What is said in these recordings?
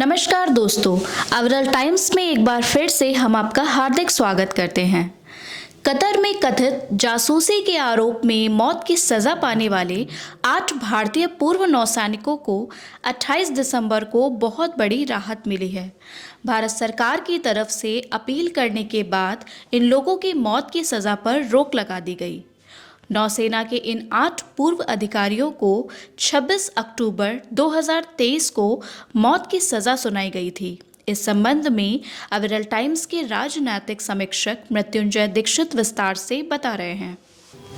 नमस्कार दोस्तों, अवरल टाइम्स में एक बार फिर से हम आपका हार्दिक स्वागत करते हैं। कतर में कथित जासूसी के आरोप में मौत की सजा पाने वाले 8 भारतीय पूर्व नौसैनिकों को 28 दिसंबर को बहुत बड़ी राहत मिली है। भारत सरकार की तरफ से अपील करने के बाद इन लोगों की मौत की सजा पर रोक लगा दी गई। नौसेना के इन 8 पूर्व अधिकारियों को 26 अक्टूबर 2023 को मौत की सजा सुनाई गई थी। इस संबंध में अविरल टाइम्स के राजनैतिक समीक्षक मृत्युंजय दीक्षित विस्तार से बता रहे हैं।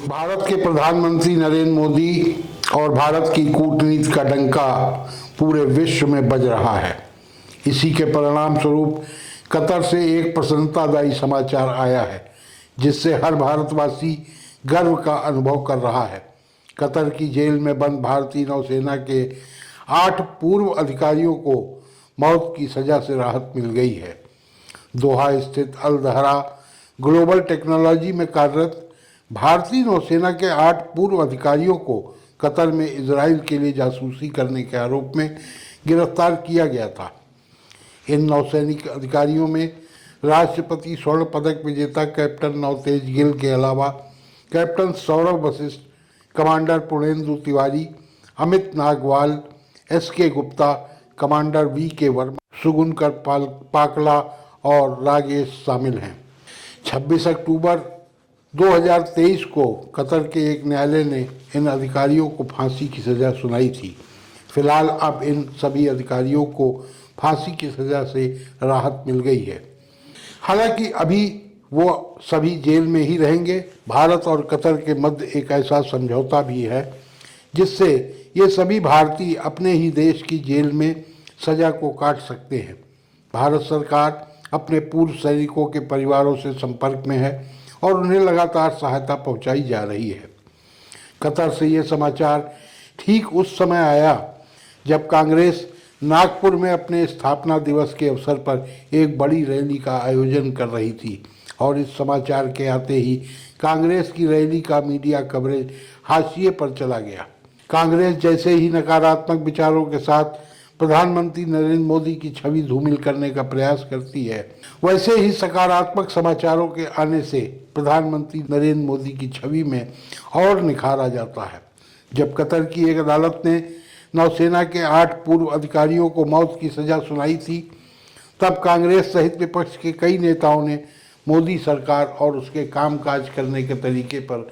भारत के प्रधानमंत्री नरेंद्र मोदी और भारत की कूटनीति का डंका पूरे विश्व में बज रहा है। इसी के परिणाम स्वरूप कतर से एक प्रसन्नतादायी समाचार आया है, जिससे हर भारतवासी गर्व का अनुभव कर रहा है। कतर की जेल में बंद भारतीय नौसेना के 8 पूर्व अधिकारियों को मौत की सजा से राहत मिल गई है। दोहा स्थित अल दहरा ग्लोबल टेक्नोलॉजी में कार्यरत भारतीय नौसेना के 8 पूर्व अधिकारियों को कतर में इजराइल के लिए जासूसी करने के आरोप में गिरफ्तार किया गया था। इन नौसैनिक अधिकारियों में राष्ट्रपति स्वर्ण पदक विजेता कैप्टन नवतेज गिल के अलावा captain Saurabh Vashisht, commander Purnendu Tiwari, Amit Nagwal, S K. Gupta, commander V K. Verma, Sugunkar Pakala और रागेश शामिल हैं। 26 अक्टूबर 2023 को कतर के एक न्यायालय ने इन अधिकारियों को फांसी की सज़ा सुनाई थी। फिलहाल अब इन सभी अधिकारियों को फांसी की सज़ा से राहत मिल गई है। हालांकि अभी वो सभी जेल में ही रहेंगे। भारत और कतर के मध्य एक ऐसा समझौता भी है जिससे ये सभी भारतीय अपने ही देश की जेल में सज़ा को काट सकते हैं। भारत सरकार अपने पूर्व सैनिकों के परिवारों से संपर्क में है और उन्हें लगातार सहायता पहुंचाई जा रही है। कतर से ये समाचार ठीक उस समय आया जब कांग्रेस नागपुर में अपने स्थापना दिवस के अवसर पर एक बड़ी रैली का आयोजन कर रही थी और इस समाचार के आते ही कांग्रेस की रैली का मीडिया कवरेज हाशिए पर चला गया। कांग्रेस जैसे ही नकारात्मक विचारों के साथ प्रधानमंत्री नरेंद्र मोदी की छवि धूमिल करने का प्रयास करती है, वैसे ही सकारात्मक समाचारों के आने से प्रधानमंत्री नरेंद्र मोदी की छवि में और निखार आ जाता है। जब कतर की एक अदालत ने नौसेना के 8 पूर्व अधिकारियों को मौत की सजा सुनाई थी, तब कांग्रेस सहित विपक्ष के कई नेताओं ने मोदी सरकार और उसके कामकाज करने के तरीके पर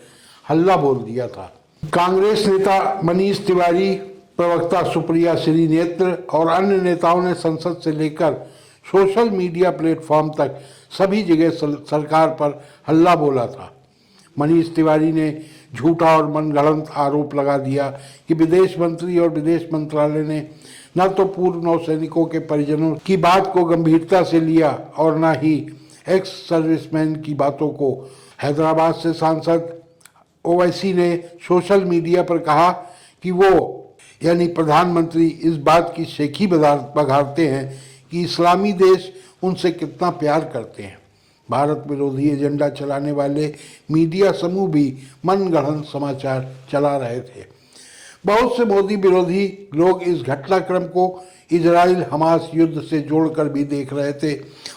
हल्ला बोल दिया था। कांग्रेस नेता मनीष तिवारी, प्रवक्ता सुप्रिया श्रीनेत्र और अन्य नेताओं ने संसद से लेकर सोशल मीडिया प्लेटफॉर्म तक सभी जगह सरकार पर हल्ला बोला था। मनीष तिवारी ने झूठा और मनगढ़ंत आरोप लगा दिया कि विदेश मंत्री और विदेश मंत्रालय ने न तो पूर्व नौसैनिकों के परिजनों की बात को गंभीरता से लिया और न ही एक्स सर्विसमैन की बातों को। हैदराबाद से सांसद ओवैसी ने सोशल मीडिया पर कहा कि वो यानी प्रधानमंत्री इस बात की शेखी बघारते हैं कि इस्लामी देश उनसे कितना प्यार करते हैं। भारत विरोधी एजेंडा चलाने वाले मीडिया समूह भी मनगढ़ंत समाचार चला रहे थे। बहुत से मोदी विरोधी लोग इस घटनाक्रम को इजराइल हमास युद्ध से जोड़कर भी देख रहे थे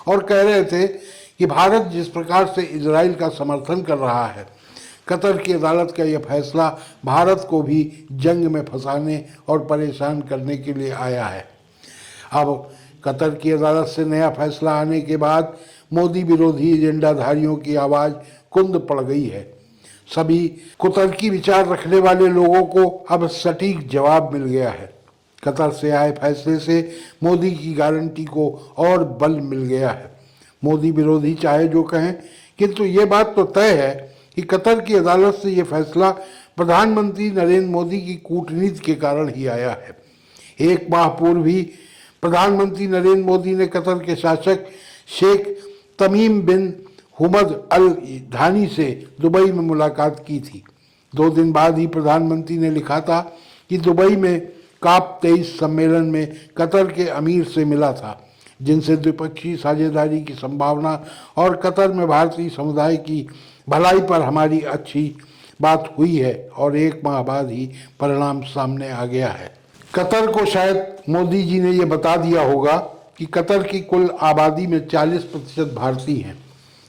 और कह रहे थे कि भारत जिस प्रकार से इजराइल का समर्थन कर रहा है, कतर की अदालत का यह फैसला भारत को भी जंग में फंसाने और परेशान करने के लिए आया है। अब कतर की अदालत से नया फैसला आने के बाद मोदी विरोधी एजेंडाधारियों की आवाज़ कुंद पड़ गई है। सभी कुतर्की विचार रखने वाले लोगों को अब सटीक जवाब मिल गया है। कतर से आए फैसले से मोदी की गारंटी को और बल मिल गया है। मोदी विरोधी चाहे जो कहें, किंतु ये बात तो तय है कि कतर की अदालत से ये फैसला प्रधानमंत्री नरेंद्र मोदी की कूटनीति के कारण ही आया है। एक माह पूर्व ही प्रधानमंत्री नरेंद्र मोदी ने कतर के शासक शेख तमीम बिन हुमद अल धानी से दुबई में मुलाकात की थी। 2 दिन बाद ही प्रधानमंत्री ने लिखा था कि दुबई में COP 23 सम्मेलन में कतर के अमीर से मिला था, जिनसे द्विपक्षीय साझेदारी की संभावना और कतर में भारतीय समुदाय की भलाई पर हमारी अच्छी बात हुई है और 1 माह बाद ही परिणाम सामने आ गया है। कतर को शायद मोदी जी ने ये बता दिया होगा कि कतर की कुल आबादी में 40% भारतीय हैं।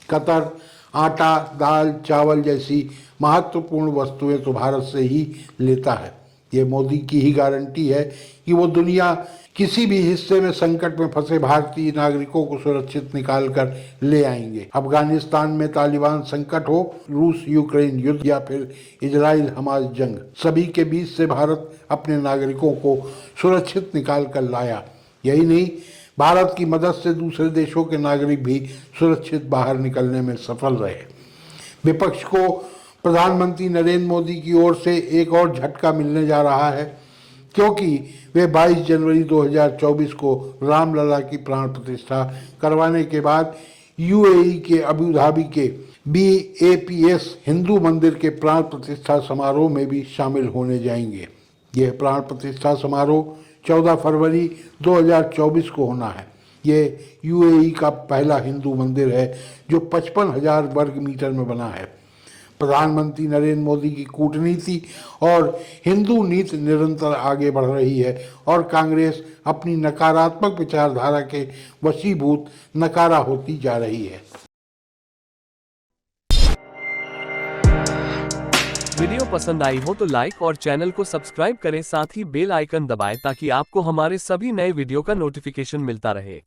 कतर आटा, दाल, चावल जैसी महत्वपूर्ण वस्तुएं तो भारत से ही लेता है। ये मोदी की ही गारंटी है कि वो दुनिया किसी भी हिस्से में संकट में फंसे भारतीय नागरिकों को सुरक्षित निकाल कर ले आएंगे। अफगानिस्तान में तालिबान संकट हो, रूस यूक्रेन युद्ध या फिर इजराइल हमास जंग, सभी के बीच से भारत अपने नागरिकों को सुरक्षित निकाल कर लाया। यही नहीं, भारत की मदद से दूसरे देशों के नागरिक भी सुरक्षित बाहर निकलने में सफल रहे। विपक्ष को प्रधानमंत्री नरेंद्र मोदी की ओर से एक और झटका मिलने जा रहा है, क्योंकि वे 22 जनवरी 2024 को रामलला की प्राण प्रतिष्ठा करवाने के बाद यूएई के अबू धाबी के BAPS हिंदू मंदिर के प्राण प्रतिष्ठा समारोह में भी शामिल होने जाएंगे। यह प्राण प्रतिष्ठा समारोह 14 फरवरी 2024 को होना है। ये यूएई का पहला हिंदू मंदिर है जो 55,000 वर्ग मीटर में बना है। प्रधानमंत्री नरेंद्र मोदी की कूटनीति और हिंदू नीति निरंतर आगे बढ़ रही है और कांग्रेस अपनी नकारात्मक विचारधारा के वशीभूत नकारा होती जा रही है। वीडियो पसंद आई हो तो लाइक और चैनल को सब्सक्राइब करें, साथ ही बेल आइकन दबाएं ताकि आपको हमारे सभी नए वीडियो का नोटिफिकेशन मिलता रहे।